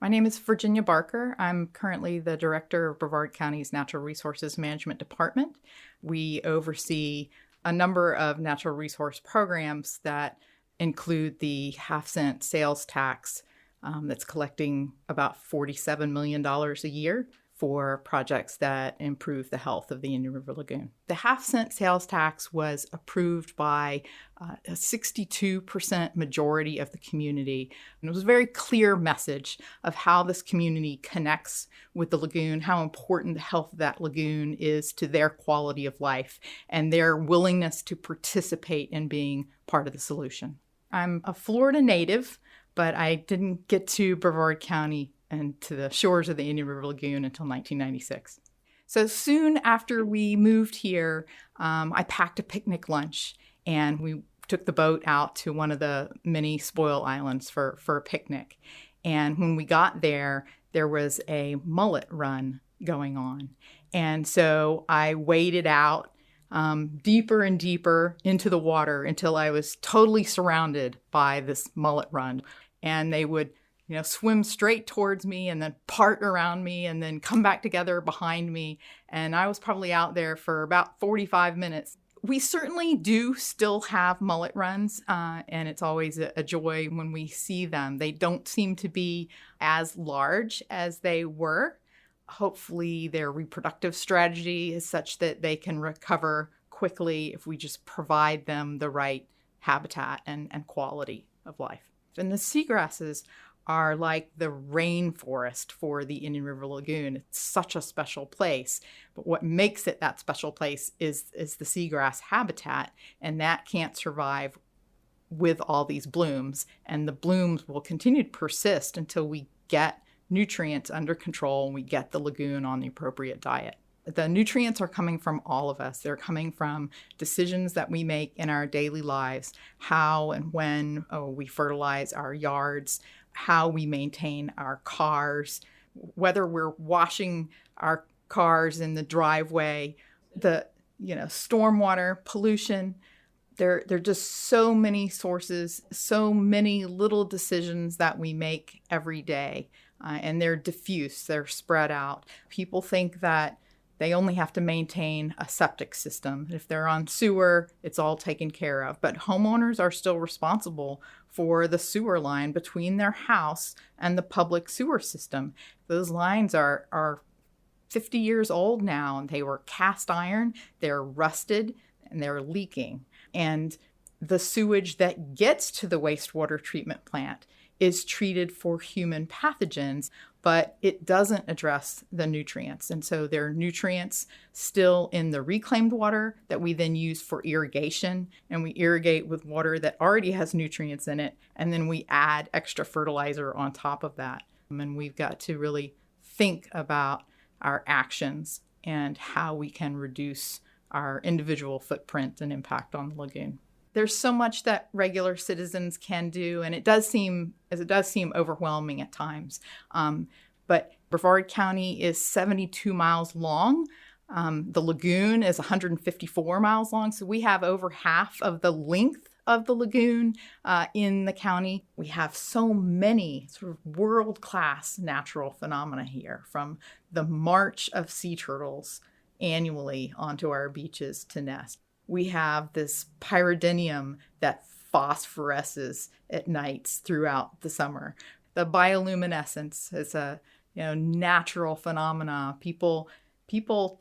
My name is Virginia Barker. I'm currently the director of Brevard County's Natural Resources Management Department. We oversee a number of natural resource programs that include the half-cent sales tax that's collecting about $47 million a year for projects that improve the health of the Indian River Lagoon. The half-cent sales tax was approved by a 62% majority of the community. And it was a very clear message of how this community connects with the lagoon, how important the health of that lagoon is to their quality of life, and their willingness to participate in being part of the solution. I'm a Florida native, but I didn't get to Brevard County and to the shores of the Indian River Lagoon until 1996. So soon after we moved here, I packed a picnic lunch and we took the boat out to one of the many spoil islands for a picnic. And when we got there, there was a mullet run going on. And so I waded out deeper and deeper into the water until I was totally surrounded by this mullet run. And they would swim straight towards me and then part around me and then come back together behind me. And I was probably out there for about 45 minutes. We certainly do still have mullet runs, and it's always a joy when we see them. They don't seem to be as large as they were. Hopefully their reproductive strategy is such that they can recover quickly if we just provide them the right habitat and quality of life. And the seagrasses are like the rainforest for the Indian River Lagoon. It's such a special place. But what makes it that special place is the seagrass habitat, and that can't survive with all these blooms. And the blooms will continue to persist until we get nutrients under control and we get the lagoon on the appropriate diet. The nutrients are coming from all of us. They're coming from decisions that we make in our daily lives, how and when we fertilize our yards, how we maintain our cars, whether we're washing our cars in the driveway, the stormwater pollution. There are just so many sources, so many little decisions that we make every day, and they're diffuse, they're spread out. People think that they only have to maintain a septic system. If they're on sewer, it's all taken care of. But homeowners are still responsible for the sewer line between their house and the public sewer system. Those lines are 50 years old now, and they were cast iron, they're rusted, and they're leaking. And the sewage that gets to the wastewater treatment plant is treated for human pathogens, but it doesn't address the nutrients. And so there are nutrients still in the reclaimed water that we then use for irrigation. And we irrigate with water that already has nutrients in it. And then we add extra fertilizer on top of that. And we've got to really think about our actions and how we can reduce our individual footprint and impact on the lagoon. There's so much that regular citizens can do, and it does seem overwhelming at times. But Brevard County is 72 miles long. The lagoon is 154 miles long, so we have over half of the length of the lagoon in the county. We have so many sort of world-class natural phenomena here, from the march of sea turtles annually onto our beaches to nest. We have this pyridinium that phosphoresces at nights throughout the summer. The bioluminescence is a natural phenomena. People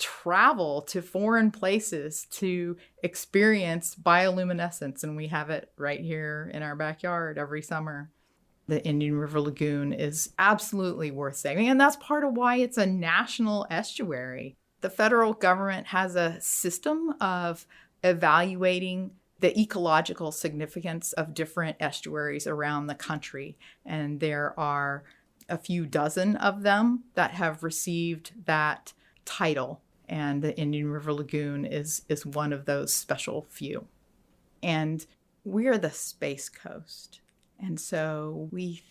travel to foreign places to experience bioluminescence, and we have it right here in our backyard every summer. The Indian River Lagoon is absolutely worth saving, and that's part of why it's a national estuary. The federal government has a system of evaluating the ecological significance of different estuaries around the country. And there are a few dozen of them that have received that title. And the Indian River Lagoon is one of those special few. And we're the Space Coast. And so we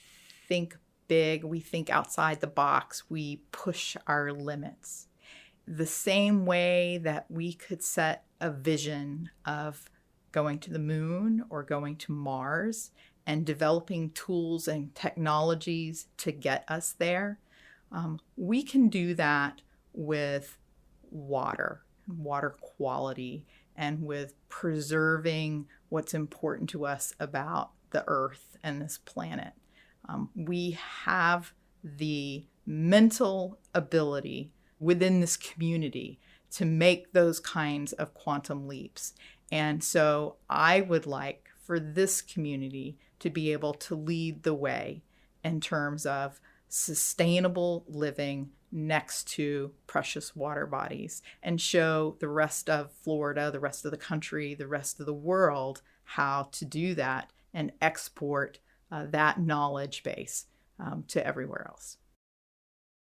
think big, we think outside the box, we push our limits. The same way that we could set a vision of going to the moon or going to Mars and developing tools and technologies to get us there. We can do that with water quality, and with preserving what's important to us about the earth and this planet. We have the mental ability within this community to make those kinds of quantum leaps. And so I would like for this community to be able to lead the way in terms of sustainable living next to precious water bodies, and show the rest of Florida, the rest of the country, the rest of the world how to do that and export that knowledge base to everywhere else.